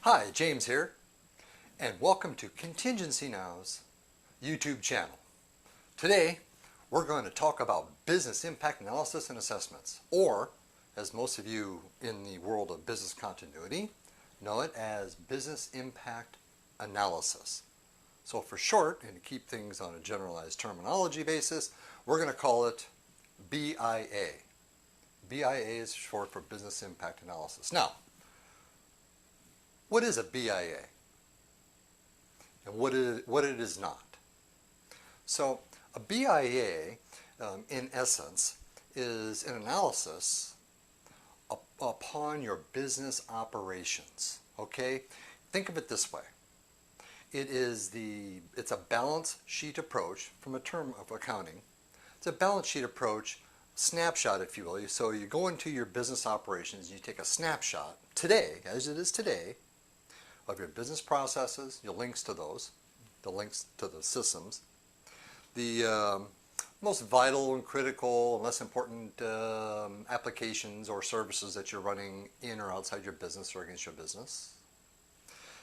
Hi, James here, and welcome to Contingency Now's YouTube channel. Today, we're going to talk about business impact analysis and assessments, or as most of you in the world of business continuity know it as business impact analysis. So for short, and to keep things on a generalized terminology basis, we're going to call it BIA. BIA is short for business impact analysis. Now, what is a BIA and what it is not? So a BIA, in essence, is an analysis upon your business operations. Okay, think of it this way: it's a balance sheet approach from a term of accounting. It's a balance sheet approach, snapshot, if you will. So you go into your business operations, you take a snapshot today, as it is today, of your business processes, your links to those, the links to the systems, the most vital and critical and less important applications or services that you're running in or outside your business or against your business,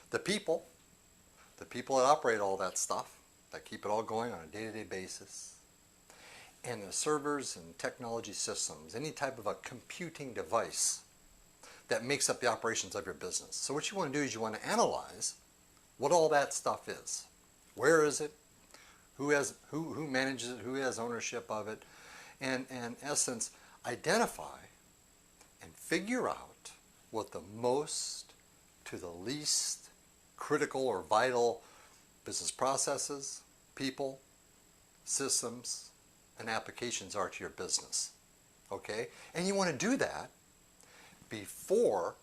the people that operate all that stuff, that keep it all going on a day-to-day basis, and the servers and technology systems, any type of a computing device that makes up the operations of your business. So what you want to do is you want to analyze what all that stuff is. Where is it? Who manages it? Who has ownership of it? And in essence, identify and figure out what the most to the least critical or vital business processes, people, systems, and applications are to your business. Okay? And you want to do that before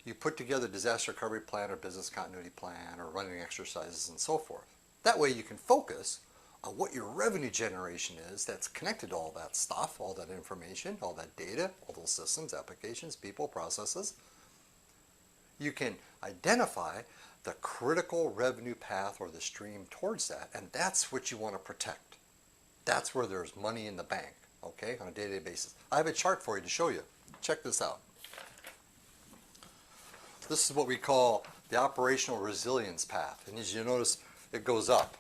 you put together a disaster recovery plan or business continuity plan or running exercises and so forth. That way you can focus on what your revenue generation is that's connected to all that stuff, all that information, all that data, all those systems, applications, people, processes. You can identify the critical revenue path or the stream towards that, and that's what you want to protect. That's where there's money in the bank, okay, on a day-to-day basis. I have a chart for you to show you. Check this out. This is what we call the operational resilience path, and as you notice, it goes up.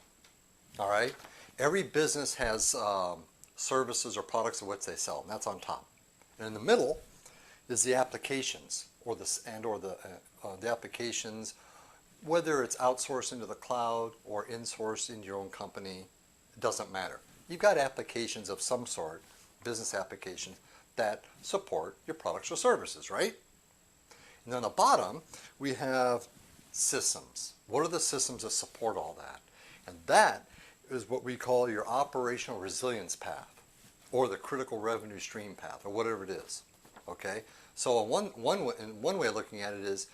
All right. Every business has services or products of which they sell, and that's on top. And in the middle is the applications, or the applications, whether it's outsourced into the cloud or insourced into your own company, it doesn't matter. You've got applications of some sort, business applications, that support your products or services, right? And on the bottom, we have systems. What are the systems that support all that? And that is what we call your operational resilience path, or the critical revenue stream path, or whatever it is. Okay? So one way of looking at it is,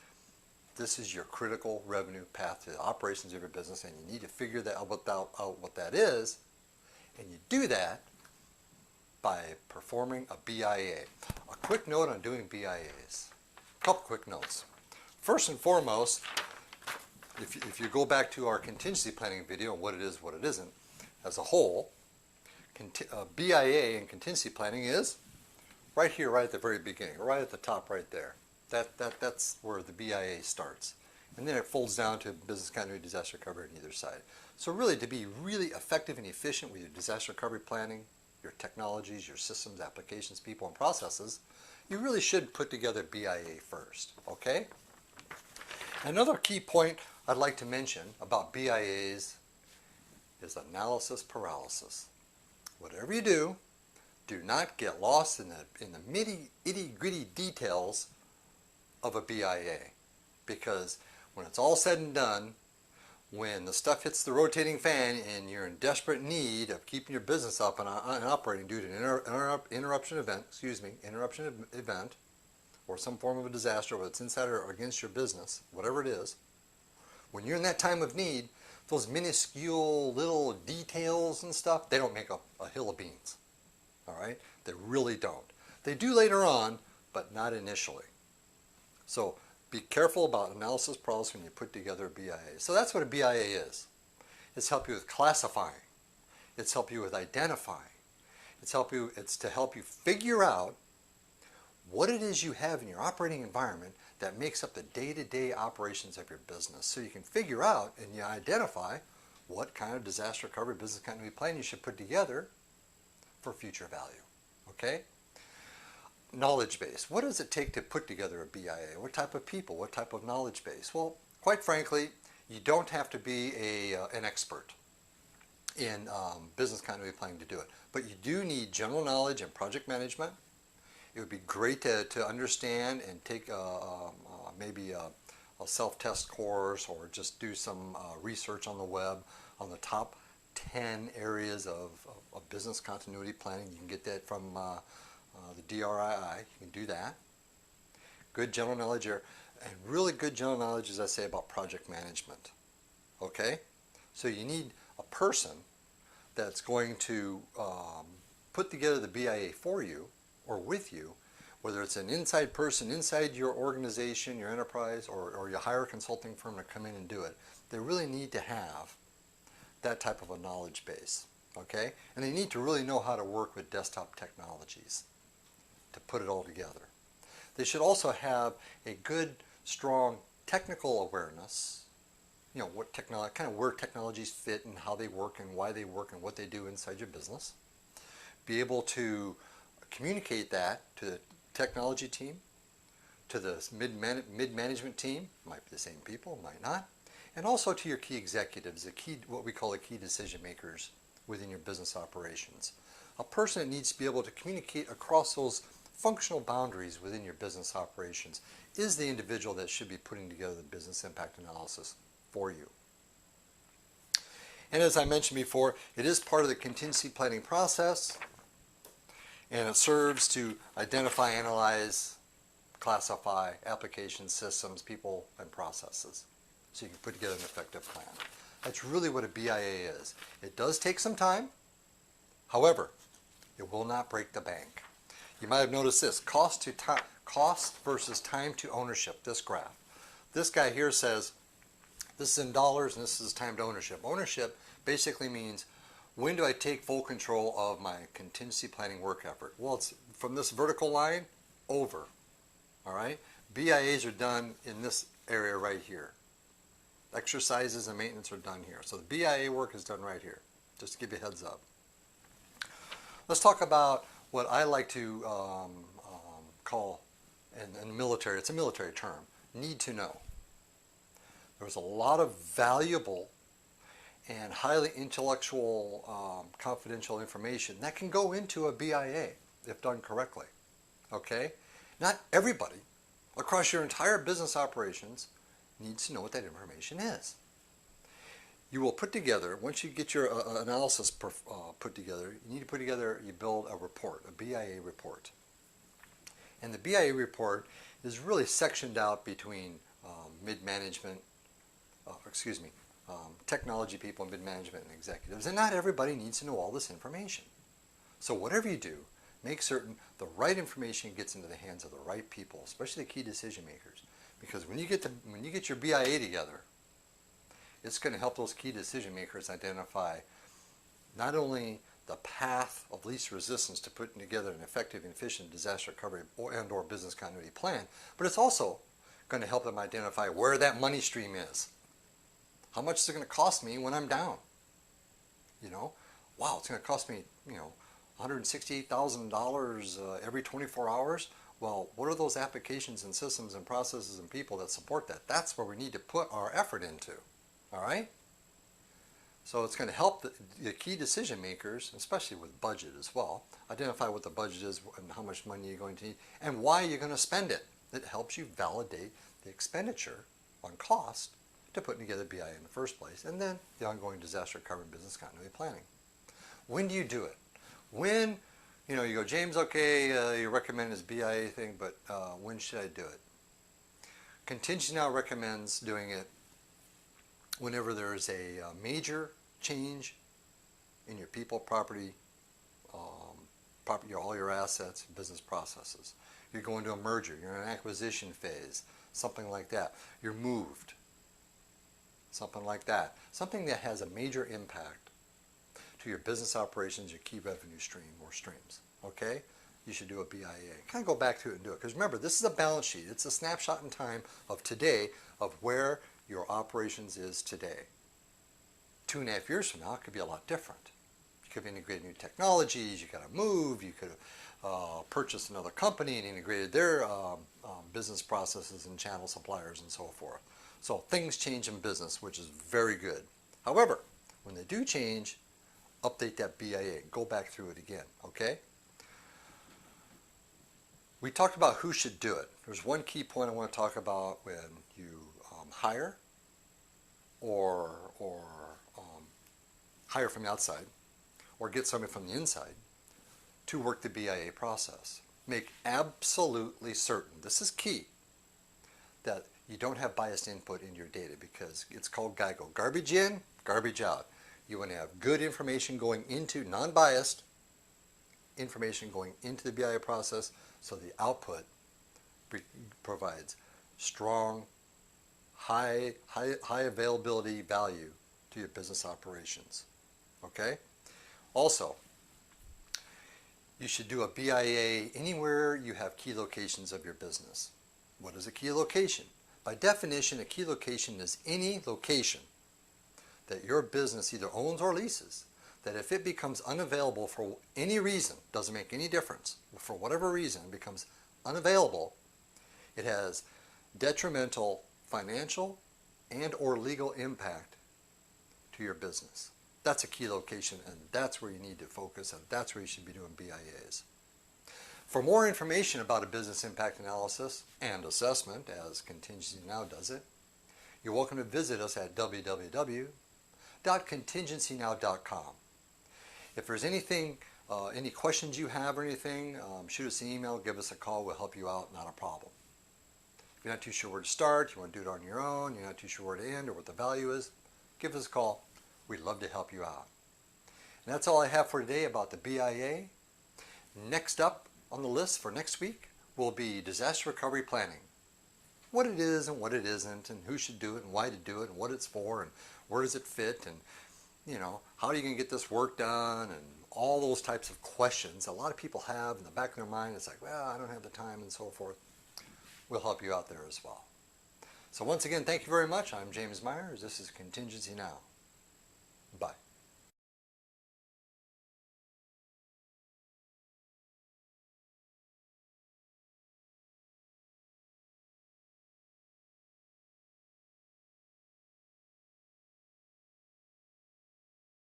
this is your critical revenue path to the operations of your business, and you need to figure out what that is, and you do that by performing a BIA. A quick note on doing BIAs. A couple quick notes. First and foremost, if you go back to our contingency planning video, what it is, what it isn't, as a whole, BIA and contingency planning is right here, right at the very beginning, right at the top right there. That's where the BIA starts. And then it folds down to business continuity, disaster recovery on either side. So really, to be really effective and efficient with your disaster recovery planning, your technologies, your systems, applications, people, and processes, you really should put together BIA first, okay? Another key point I'd like to mention about BIAs is analysis paralysis. Whatever you do, do not get lost in the itty-gritty details of a BIA, because when it's all said and done, when the stuff hits the rotating fan and you're in desperate need of keeping your business up and operating due to an interruption event, or some form of a disaster, whether it's inside or against your business, whatever it is, when you're in that time of need, those minuscule little details and stuff, they don't make a hill of beans. All right? They really don't. They do later on, but not initially. So be careful about analysis paralysis when you put together a BIA. So that's what a BIA is. It's help you with classifying. It's help you with identifying. It's to help you figure out what it is you have in your operating environment that makes up the day-to-day operations of your business, so you can figure out and you identify what kind of disaster recovery business continuity plan you should put together for future value. Okay? Knowledge base. What does it take to put together a BIA? What type of people? What type of knowledge base? Well, quite frankly, you don't have to be an expert in business continuity planning to do it, but you do need general knowledge in project management. It would be great to understand and take maybe a self-test course, or just do some research on the web on the top 10 areas of business continuity planning. You can get that from the DRII. You can do that. Good general knowledge here, and really good general knowledge, as I say, about project management. Okay? So you need a person that's going to put together the BIA for you or with you, whether it's an inside person inside your organization, your enterprise, or you hire a consulting firm to come in and do it. They really need to have that type of a knowledge base. Okay? And they need to really know how to work with desktop technologies to put it all together. They should also have a good, strong technical awareness. You know, what technology, kind of where technologies fit and how they work and why they work and what they do inside your business. Be able to communicate that to the technology team, to the mid-management team, might be the same people, might not, and also to your key executives, what we call the key decision makers within your business operations. A person that needs to be able to communicate across those functional boundaries within your business operations is the individual that should be putting together the business impact analysis for you. And as I mentioned before, it is part of the contingency planning process, and it serves to identify, analyze, classify application systems, people, and processes, so you can put together an effective plan. That's really what a BIA is. It does take some time. However, it will not break the bank. You might have noticed this, cost versus time to ownership, this graph. This guy here says, this is in dollars and this is time to ownership. Ownership basically means, when do I take full control of my contingency planning work effort? Well, it's from this vertical line over. All right? BIAs are done in this area right here. Exercises and maintenance are done here. So the BIA work is done right here, just to give you a heads up. Let's talk about what I like to call, in the military, it's a military term, need to know. There's a lot of valuable and highly intellectual confidential information that can go into a BIA if done correctly. Okay? Not everybody across your entire business operations needs to know what that information is. You will put together, once you get your analysis put together, you need to put together, you build a report, a BIA report. And the BIA report is really sectioned out between mid-management, technology people, mid-management, and executives. And not everybody needs to know all this information. So whatever you do, make certain the right information gets into the hands of the right people, especially the key decision makers. Because when you get your BIA together, it's going to help those key decision makers identify not only the path of least resistance to putting together an effective and efficient disaster recovery and/or business continuity plan, but it's also going to help them identify where that money stream is. How much is it going to cost me when I'm down? You know, wow, it's going to cost me, $168,000 every 24 hours. Well, what are those applications and systems and processes and people that support that? That's where we need to put our effort into. All right? So it's going to help the key decision makers, especially with budget as well, identify what the budget is and how much money you're going to need and why you're going to spend it. It helps you validate the expenditure on cost to putting together BIA in the first place, and then the ongoing disaster recovery and business continuity planning. When do you do it? When, you go, James, okay, you recommend this BIA thing, but when should I do it? Contingency now recommends doing it whenever there's a major change in your people, property, all your assets, business processes. You're going to a merger, you're in an acquisition phase, something like that. You're moved, something like that. Something that has a major impact to your business operations, your key revenue stream or streams. Okay? you should do a BIA. Kind of go back to it and do it. Because remember, this is a balance sheet. It's a snapshot in time of today of where your operations is today. 2.5 years from now, it could be a lot different. You could have integrated new technologies, you could have moved, you could have purchased another company and integrated their business processes and channel suppliers and so forth. So things change in business, which is very good. However, when they do change, update that BIA. Go back through it again, okay? We talked about who should do it. There's one key point I want to talk about when you hire or hire from the outside or get somebody from the inside to work the BIA process. Make absolutely certain, this is key, that you don't have biased input in your data because it's called GIGO. Garbage in, garbage out. You want to have good information going into, non-biased information going into the BIA process so the output provides strong, high availability value to your business operations. Okay? Also, you should do a BIA anywhere you have key locations of your business. What is a key location? By definition, a key location is any location that your business either owns or leases, that if it becomes unavailable for any reason, doesn't make any difference, for whatever reason it becomes unavailable, it has detrimental financial and or legal impact to your business. That's a key location, and that's where you need to focus, and that's where you should be doing BIAs. For more information about a business impact analysis and assessment, as Contingency Now does it, you're welcome to visit us at www.contingencynow.com. If there's anything, any questions you have or anything, shoot us an email, give us a call, we'll help you out, not a problem. If you're not too sure where to start, you want to do it on your own, you're not too sure where to end or what the value is, give us a call. We'd love to help you out. And that's all I have for today about the BIA. Next up on the list for next week will be disaster recovery planning. What it is and what it isn't, and who should do it and why to do it and what it's for and where does it fit, and you know, how are you going to get this work done, and all those types of questions a lot of people have in the back of their mind. It's like, well, I don't have the time and so forth. We'll help you out there as well. So once again, thank you very much. I'm James Myers. This is Contingency Now. Bye.